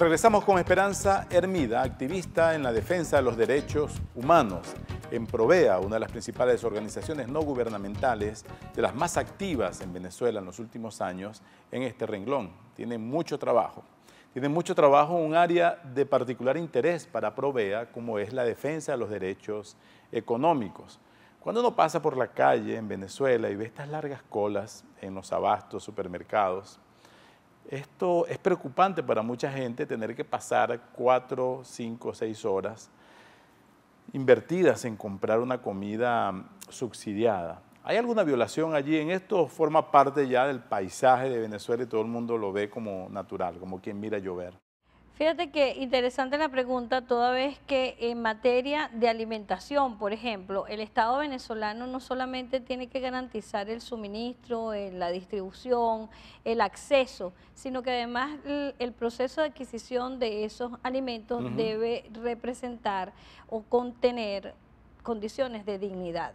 Regresamos con Esperanza Hermida, activista en la defensa de los derechos humanos. En Provea, una de las principales organizaciones no gubernamentales, de las más activas en Venezuela en los últimos años, en este renglón. Tiene mucho trabajo. Tiene mucho trabajo un área de particular interés para Provea, como es la defensa de los derechos económicos. Cuando uno pasa por la calle en Venezuela y ve estas largas colas en los abastos, supermercados, esto es preocupante para mucha gente, tener que pasar 4, 5, 6 horas invertidas en comprar una comida subsidiada. ¿Hay alguna violación allí? En esto forma parte ya del paisaje de Venezuela y todo el mundo lo ve como natural, como quien mira llover. Fíjate que interesante la pregunta, toda vez que en materia de alimentación, por ejemplo, el Estado venezolano no solamente tiene que garantizar el suministro, la distribución, el acceso, sino que además el proceso de adquisición de esos alimentos debe representar o contener condiciones de dignidad.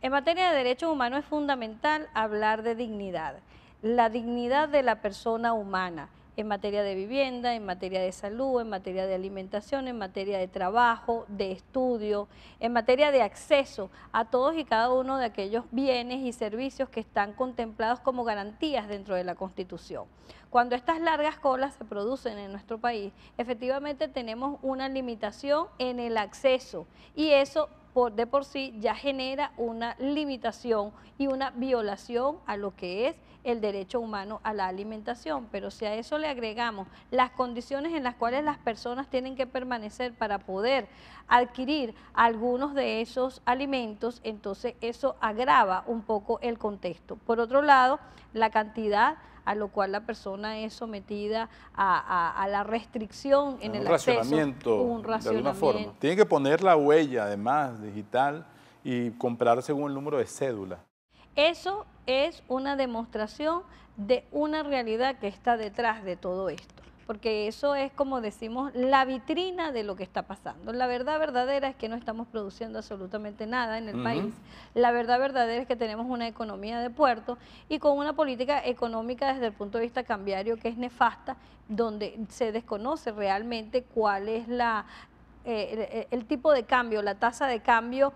En materia de derechos humanos es fundamental hablar de dignidad, la dignidad de la persona humana, en materia de vivienda, en materia de salud, en materia de alimentación, en materia de trabajo, de estudio, en materia de acceso a todos y cada uno de aquellos bienes y servicios que están contemplados como garantías dentro de la Constitución. Cuando estas largas colas se producen en nuestro país, efectivamente tenemos una limitación en el acceso y eso de por sí ya genera una limitación y una violación a lo que es el derecho humano a la alimentación, pero si a eso le agregamos las condiciones en las cuales las personas tienen que permanecer para poder adquirir algunos de esos alimentos, entonces eso agrava un poco el contexto. Por otro lado, la cantidad a lo cual la persona es sometida a la restricción en el acceso. Un racionamiento. De alguna forma. Tiene que poner la huella, además, digital y comprar según el número de cédula. Eso es una demostración de una realidad que está detrás de todo esto, porque eso es, como decimos, la vitrina de lo que está pasando. La verdad verdadera es que no estamos produciendo absolutamente nada en el país. La verdad verdadera es que tenemos una economía de puerto y con una política económica desde el punto de vista cambiario que es nefasta, donde se desconoce realmente cuál es el tipo de cambio, la tasa de cambio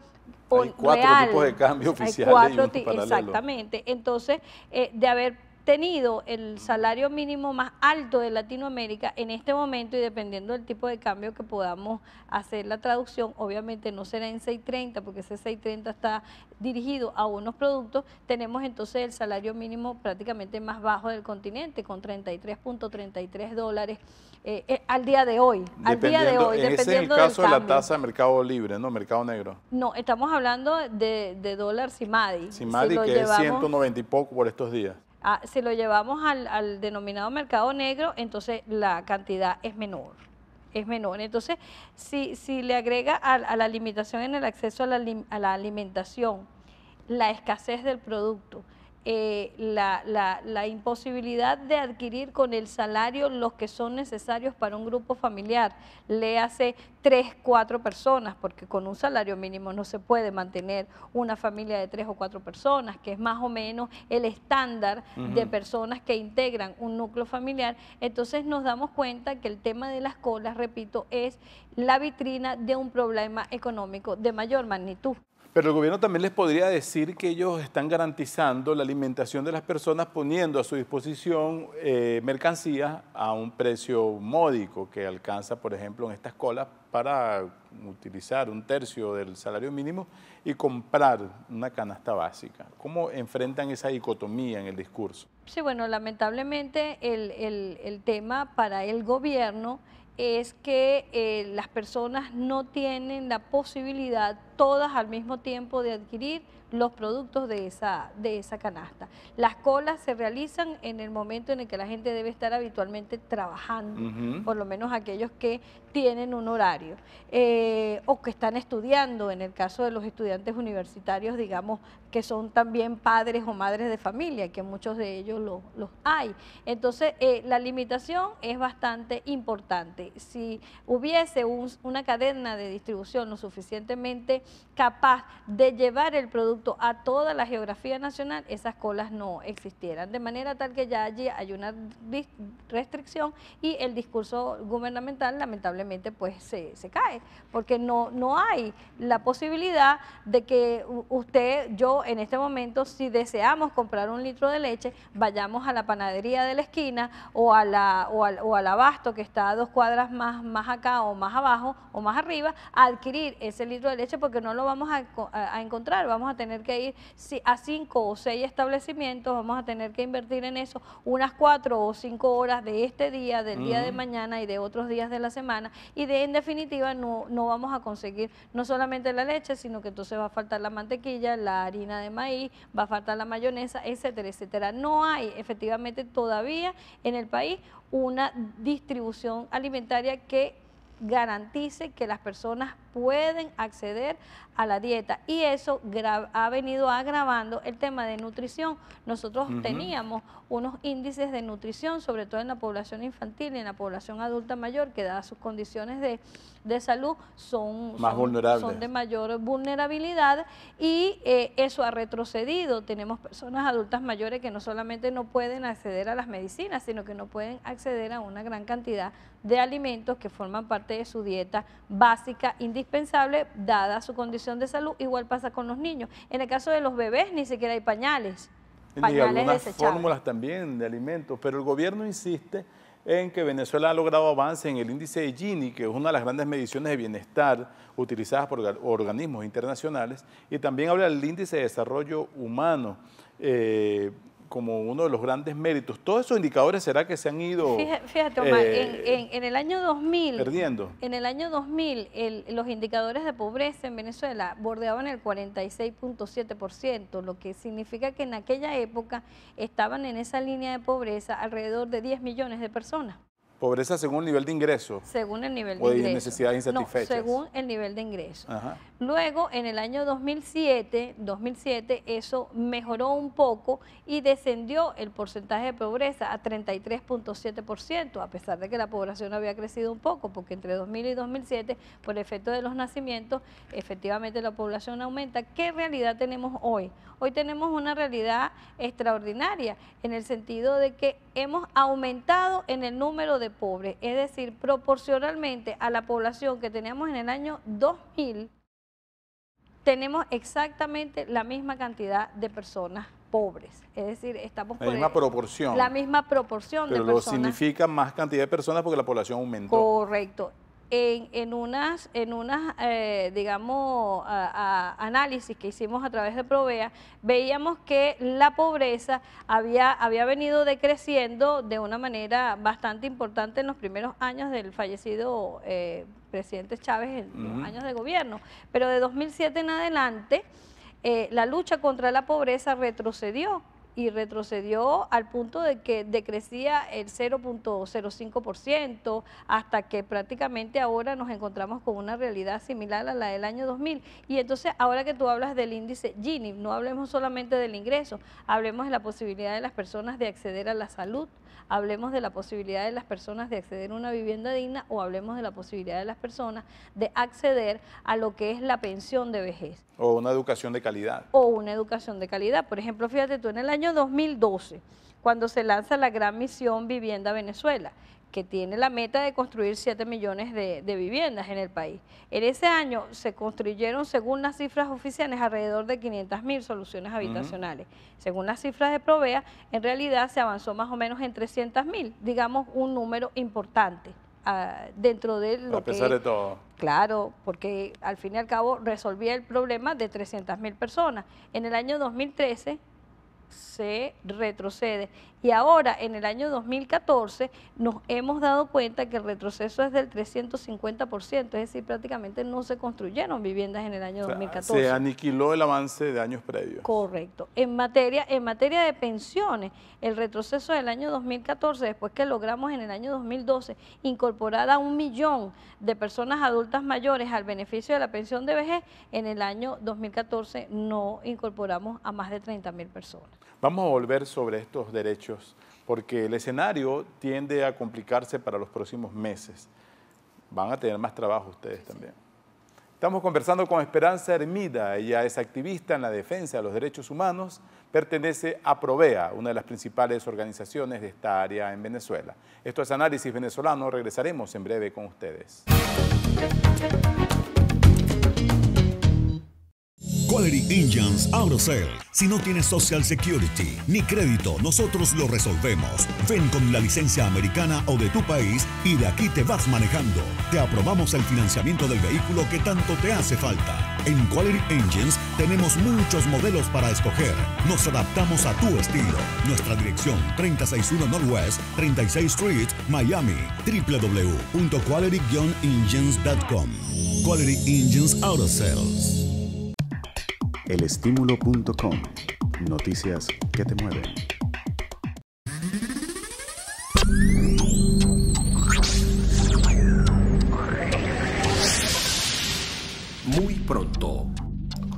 hay 4 real. tipos de cambio oficiales y uno paralelo. Exactamente. Entonces, de haber tenido el salario mínimo más alto de Latinoamérica en este momento y dependiendo del tipo de cambio que podamos hacer la traducción, obviamente no será en 6.30 porque ese 6.30 está dirigido a unos productos, tenemos entonces el salario mínimo prácticamente más bajo del continente con $33.33 al día de hoy. Dependiendo ese es el caso de la tasa de mercado libre, ¿no? Mercado negro. No, estamos hablando de dólar CIMADI. CIMADI, que es 190 y poco por estos días. Si lo llevamos al denominado mercado negro, entonces la cantidad es menor. Es menor. Entonces, si le agrega a la limitación en el acceso a la alimentación, la escasez del producto, la imposibilidad de adquirir con el salario los que son necesarios para un grupo familiar, le hace 3, 4 personas, porque con un salario mínimo no se puede mantener una familia de 3 o 4 personas, que es más o menos el estándar de personas que integran un núcleo familiar. Entonces nos damos cuenta que el tema de las colas, repito, es la vitrina de un problema económico de mayor magnitud. Pero el gobierno también les podría decir que ellos están garantizando la alimentación de las personas poniendo a su disposición mercancías a un precio módico que alcanza, por ejemplo, en estas colas para utilizar 1/3 del salario mínimo y comprar una canasta básica. ¿Cómo enfrentan esa dicotomía en el discurso? Sí, bueno, lamentablemente el tema para el gobierno es que las personas no tienen la posibilidad todas al mismo tiempo de adquirir los productos de esa canasta. Las colas se realizan en el momento en el que la gente debe estar habitualmente trabajando, por lo menos aquellos que tienen un horario, o que están estudiando, en el caso de los estudiantes universitarios, digamos, que son también padres o madres de familia, que muchos de ellos los hay. Entonces, la limitación es bastante importante. Si hubiese una cadena de distribución lo suficientemente capaz de llevar el producto a toda la geografía nacional, esas colas no existieran. De manera tal que ya allí hay una restricción y el discurso gubernamental lamentablemente pues se cae, porque no hay la posibilidad de que usted, yo en este momento, si deseamos comprar un litro de leche, vayamos a la panadería de la esquina o al abasto que está a 2 cuadras más acá o más abajo o más arriba a adquirir ese litro de leche, porque no lo vamos a encontrar. Vamos a tener que ir a 5 o 6 establecimientos, vamos a tener que invertir en eso unas 4 o 5 horas de este día, del día de mañana y de otros días de la semana, y en definitiva no vamos a conseguir no solamente la leche, sino que entonces va a faltar la mantequilla, la harina de maíz, va a faltar la mayonesa, etcétera, etcétera. No hay efectivamente todavía en el país una distribución alimentaria que garantice que las personas pueden acceder a la dieta, y eso ha venido agravando el tema de nutrición. Nosotros teníamos unos índices de nutrición, sobre todo en la población infantil y en la población adulta mayor, que dadas sus condiciones de salud son de mayor vulnerabilidad, y eso ha retrocedido. Tenemos personas adultas mayores que no solamente no pueden acceder a las medicinas, sino que no pueden acceder a una gran cantidad de alimentos que forman parte de su dieta básica, indispensable, dada su condición de salud. Igual pasa con los niños. En el caso de los bebés ni siquiera hay pañales. Y algunas fórmulas también de alimentos, pero el gobierno insiste en que Venezuela ha logrado avance en el índice de Gini, que es una de las grandes mediciones de bienestar utilizadas por organismos internacionales, y también habla del índice de desarrollo humano como uno de los grandes méritos. Todos esos indicadores, ¿será que se han ido Fíjate, Omar, en el año 2000, perdiendo? En el año 2000, los indicadores de pobreza en Venezuela bordeaban el 46.7%, lo que significa que en aquella época estaban en esa línea de pobreza alrededor de 10 millones de personas. ¿Pobreza según el nivel de ingreso? Según el nivel de ingreso. ¿O de ingreso. necesidades insatisfechas? No, según el nivel de ingreso. Ajá. Luego, en el año 2007, eso mejoró un poco y descendió el porcentaje de pobreza a 33.7%, a pesar de que la población había crecido un poco, porque entre 2000 y 2007, por efecto de los nacimientos, efectivamente la población aumenta. ¿Qué realidad tenemos hoy? Hoy tenemos una realidad extraordinaria, en el sentido de que hemos aumentado en el número de pobres, es decir, proporcionalmente a la población que teníamos en el año 2000, tenemos exactamente la misma cantidad de personas pobres, es decir, estamos por la misma proporción. La misma proporción de personas. Pero lo significa más cantidad de personas porque la población aumentó. Correcto. En unas digamos, análisis que hicimos a través de Provea, veíamos que la pobreza había venido decreciendo de una manera bastante importante en los primeros años del fallecido presidente Chávez, en los años de gobierno, pero de 2007 en adelante la lucha contra la pobreza retrocedió, y retrocedió al punto de que decrecía el 0.05%, hasta que prácticamente ahora nos encontramos con una realidad similar a la del año 2000. Y entonces, ahora que tú hablas del índice Gini, no hablemos solamente del ingreso, hablemos de la posibilidad de las personas de acceder a la salud, hablemos de la posibilidad de las personas de acceder a una vivienda digna, o hablemos de la posibilidad de las personas de acceder a lo que es la pensión de vejez. O una educación de calidad. O una educación de calidad. Por ejemplo, fíjate tú, en el año 2012, cuando se lanza la gran misión Vivienda Venezuela, que tiene la meta de construir 7 millones de viviendas en el país. En ese año se construyeron, según las cifras oficiales, alrededor de 500.000 soluciones habitacionales. Según las cifras de Provea, en realidad se avanzó más o menos en 300.000, digamos un número importante dentro de lo que... A pesar de todo. Claro, porque al fin y al cabo resolvía el problema de 300.000 personas. En el año 2013 se retrocede, y ahora en el año 2014 nos hemos dado cuenta que el retroceso es del 350%, es decir, prácticamente no se construyeron viviendas en el año 2014. Se aniquiló el avance de años previos. Correcto. En materia de pensiones, el retroceso del año 2014, después que logramos en el año 2012 incorporar a 1 millón de personas adultas mayores al beneficio de la pensión de vejez, en el año 2014 no incorporamos a más de 30.000 personas. Vamos a volver sobre estos derechos, porque el escenario tiende a complicarse para los próximos meses. Van a tener más trabajo ustedes también. Estamos conversando con Esperanza Hermida. Ella es activista en la defensa de los derechos humanos, pertenece a Provea, una de las principales organizaciones de esta área en Venezuela. Esto es Análisis Venezolano, regresaremos en breve con ustedes. Quality Engines Auto Sale. Si no tienes Social Security ni crédito, nosotros lo resolvemos. Ven con la licencia americana o de tu país y de aquí te vas manejando. Te aprobamos el financiamiento del vehículo que tanto te hace falta. En Quality Engines tenemos muchos modelos para escoger. Nos adaptamos a tu estilo. Nuestra dirección 361 Northwest 36th Street, Miami. www.quality-engines.com. Quality Engines Auto Sales. Elestimulo.com. Noticias que te mueven. Muy pronto,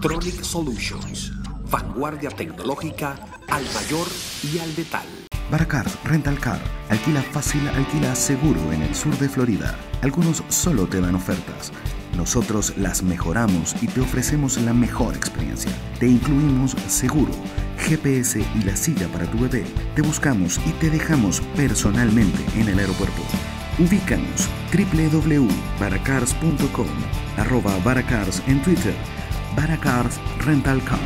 Tronic Solutions, vanguardia tecnológica al mayor y al detal. Baracars Rental Car. Alquila fácil, alquila seguro en el sur de Florida. Algunos solo te dan ofertas. Nosotros las mejoramos y te ofrecemos la mejor experiencia. Te incluimos seguro, GPS y la silla para tu bebé. Te buscamos y te dejamos personalmente en el aeropuerto. Ubícanos www.baracars.com, @Baracars en Twitter, Baracars Rental Car.